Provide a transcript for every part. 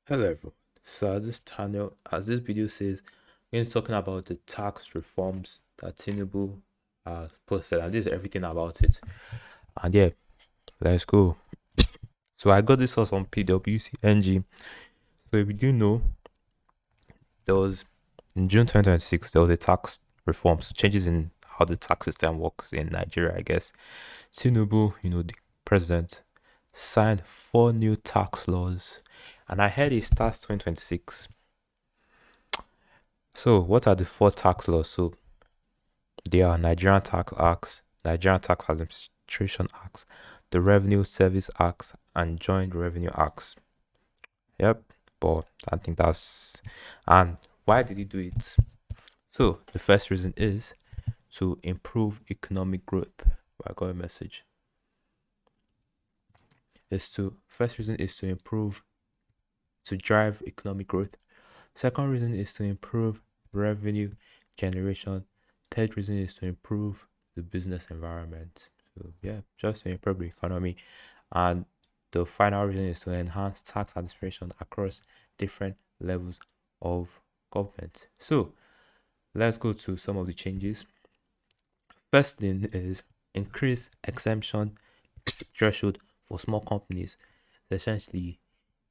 Hello everyone. So as this video says, we're going to be talking about the tax reforms that Tinubu has posted, and this is everything about it. And yeah, let's go. So I got this source from PwC NG. So if you do know, there was in June 2026 there was a tax reform, so changes in how the tax system works in Nigeria. I guess Tinubu, the president, signed four new tax laws, and I heard it starts 2026. So, what are the four tax laws? So, they are Nigerian Tax Acts, Nigerian Tax Administration Acts, the Revenue Service Acts, and Joint Revenue Acts. Yep, but I think that's. And why did he do it? So, the first reason is to improve economic growth. I got a message. First reason is to improve, to drive economic growth. Second reason is to improve revenue generation. Third reason is to improve the business environment. So yeah, just to improve the economy. And the final reason is to enhance tax administration across different levels of government. So let's go to some of the changes. First thing is increase exemption threshold for small companies. Essentially,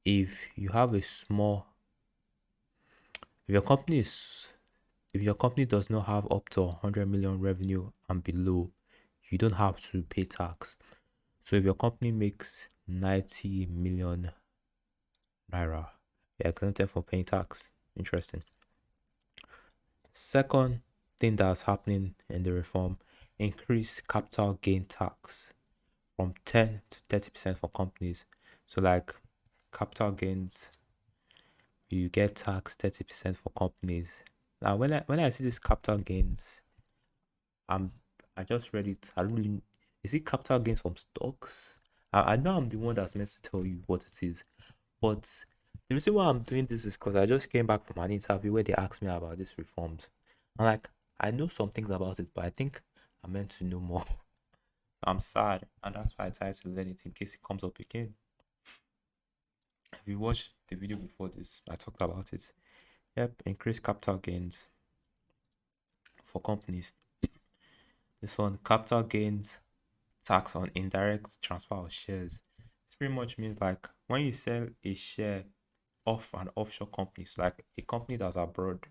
if you have a small if your company is if your company does not have up to 100 million revenue and below, you don't have to pay tax. So if your company makes 90 million naira, you're exempted from paying tax. Interesting. Second thing that's happening in the reform, increase capital gain tax from 10 to 30% for companies. So like capital gains, you get taxed 30% for companies. Now when I see these capital gains, I'm I just read it. I don't really is it capital gains from stocks? I know I'm the one that's meant to tell you what it is, but the reason why I'm doing this is because I just came back from an interview where they asked me about these reforms. And like I know some things about it, but I think I'm meant to know more. I'm sad, and that's why I decided to learn it in case it comes up again. If you watched the video before this, I talked about it. Yep, increase capital gains for companies. This one, capital gains tax on indirect transfer of shares. This pretty much means like when you sell a share off an offshore company, so like a company that's abroad,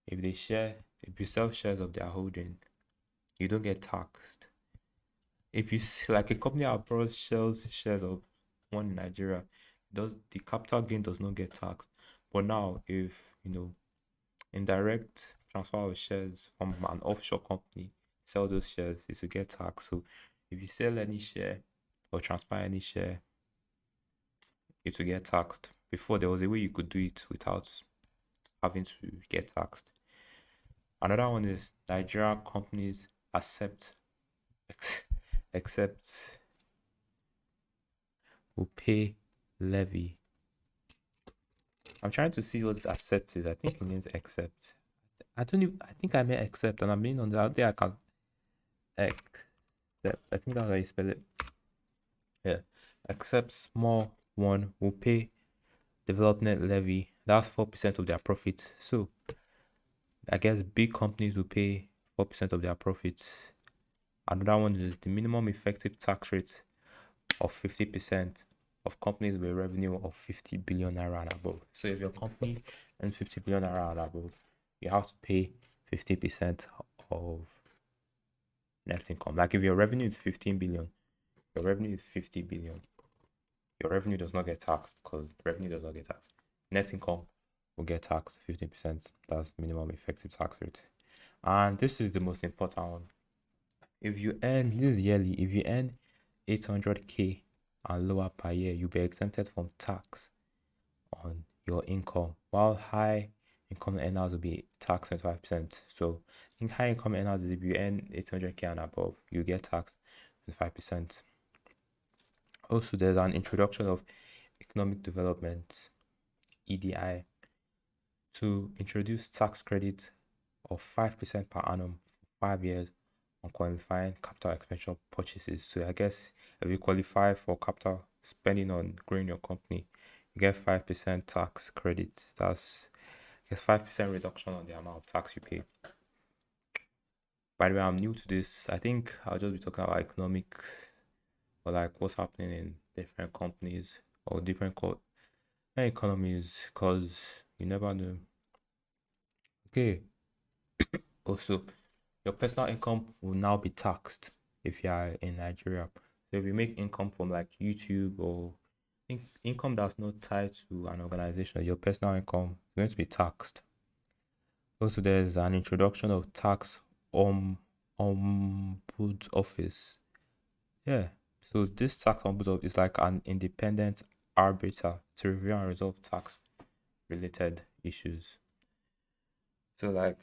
if you sell shares of their holding, you don't get taxed. If like a company abroad sells shares of one in Nigeria, does the capital gain does not get taxed. But now, if indirect transfer of shares from an offshore company, sell those shares, it will get taxed. So if you sell any share or transfer any share, it will get taxed. Before there was a way you could do it without having to get taxed. Another one is Nigeria companies ex- accept will pay levy. I'm trying to see what accept is. I think it means accept. I don't even I think I meant accept and I mean on the other day I can accept. I think that's how you spell it. Yeah. Accept small one will pay development levy. That's 4% of their profit. So I guess big companies will pay 4% of their profits. Another one is the minimum effective tax rate of 50% of companies with revenue of 50 billion naira and above. So if your company earns 50 billion naira and above, you have to pay 50% of net income. Like if your revenue is 15 billion, your revenue is 50 billion. Your revenue does not get taxed because revenue does not get taxed. Net income will get taxed 15%. That's minimum effective tax rate. And this is the most important one. If you earn this is yearly, if you earn 800k and lower per year, you'll be exempted from tax on your income, while high income earners will be taxed 25%. So I think high income earners is if you earn 800k and above, you get taxed 25%. Also, there's an introduction of economic development EDI to introduce tax credit of 5% per annum for 5 years on qualifying capital expenditure purchases. So I guess if you qualify for capital spending on growing your company, you get 5% tax credit. That's I guess 5% reduction on the amount of tax you pay. By the way, I'm new to this. I think I'll just be talking about economics or like what's happening in different companies or different economies because you never know. Okay, also, your personal income will now be taxed if you are in Nigeria. So if you make income from like YouTube or income that's not tied to an organization, your personal income is going to be taxed. Also, there's an introduction of tax ombud office. Yeah. So this tax ombud office is like an independent arbiter to review and resolve tax related issues. So like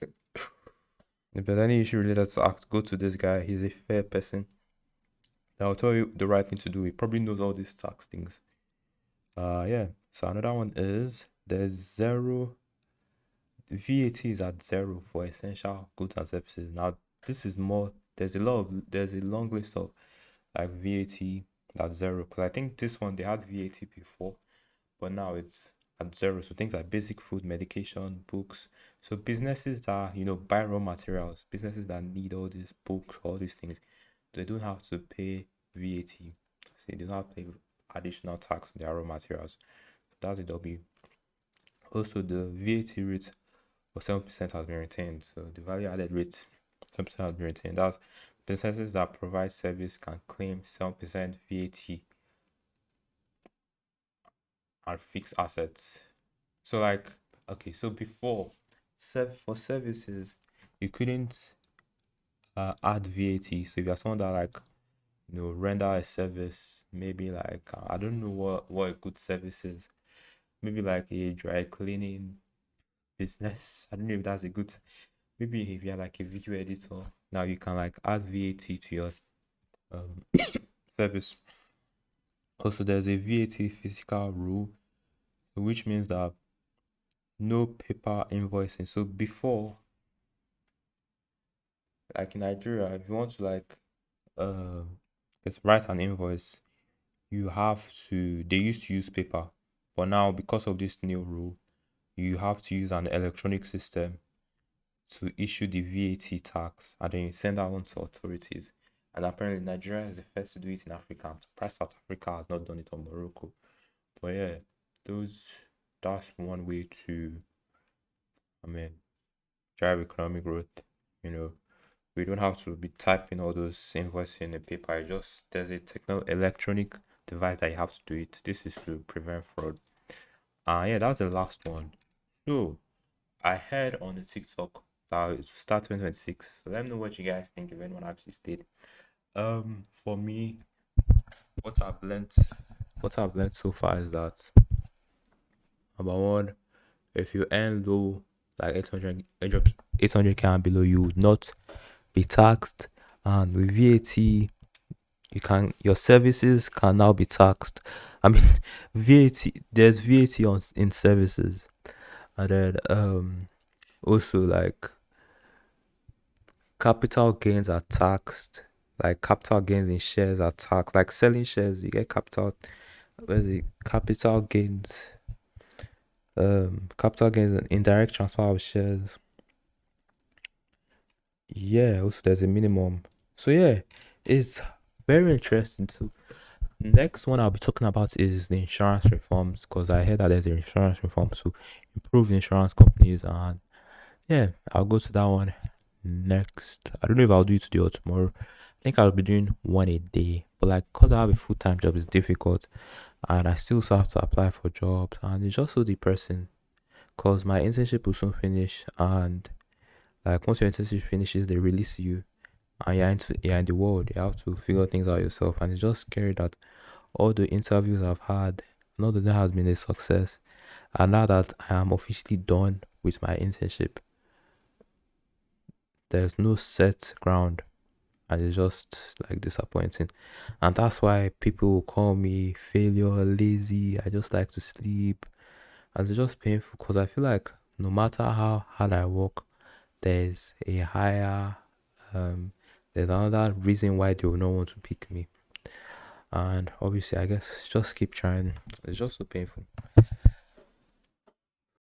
if there's any issue related to tax, go to this guy. He's a fair person. I'll tell you the right thing to do. He probably knows all these tax things. Yeah. So another one is there's zero VAT is at zero for essential goods and services. Now this is more. There's a long list of like VAT at zero. Because I think this one they had VAT before, but now it's at zero. So things like basic food, medication, books. So businesses that buy raw materials, businesses that need all these books, all these things, they don't have to pay VAT. So they don't have to pay additional tax on their raw materials. That's the W. Also, the VAT rate of 7% has been retained. So the value added rate 7% has been retained. That's businesses that provide service can claim 7% VAT and fixed assets. So like okay, so before for services you couldn't add VAT. So if you're someone that like render a service, maybe like I don't know what a good service is. Maybe like a dry cleaning business. I don't know if that's a good. Maybe if you're like a video editor, now you can like add VAT to your um service. Also, there's a VAT physical rule, which means that no paper invoicing. So before, like in Nigeria, if you want to like it's write an invoice, you have to. They used to use paper, but now because of this new rule, you have to use an electronic system to issue the VAT tax, and then you send that on to authorities. And apparently, Nigeria is the first to do it in Africa. I'm surprised South Africa has not done it on Morocco. But yeah, those that's one way to, I mean, drive economic growth. You know, we don't have to be typing all those invoices in a paper. There's a electronic device that you have to do it. This is to prevent fraud. Yeah, that's the last one. So I heard on the TikTok that it will start 2026. So let me know what you guys think if anyone actually stayed. For me, what I've learned, what I've learned so far is that number one, if you earn low, like 800k and below, you would not be taxed, and with VAT, your services can now be taxed. I mean, VAT there's VAT on in services, and then also like capital gains are taxed. Like capital gains in shares are taxed. Like selling shares, you get where's the capital gains? Capital gains and indirect transfer of shares. Yeah, also there's a minimum. So yeah, it's very interesting too. Next one I'll be talking about is the insurance reforms because I heard that there's an insurance reform to improve insurance companies, and yeah, I'll go to that one next. I don't know if I'll do it today or tomorrow. I think I'll be doing one a day, but like because I have a full-time job, it's difficult, and I still have to apply for jobs, and it's just so depressing because my internship will soon finish, and like once your internship finishes, they release you, and you're in the world. You have to figure things out yourself, and it's just scary that all the interviews I've had, none of them has been a success. And now that I am officially done with my internship, there's no set ground, and it's just like disappointing. And that's why people will call me failure, lazy. I just like to sleep, and it's just painful because I feel like no matter how hard I work, there's a higher there's another reason why they will not want to pick me. And obviously I guess just keep trying. It's just so painful.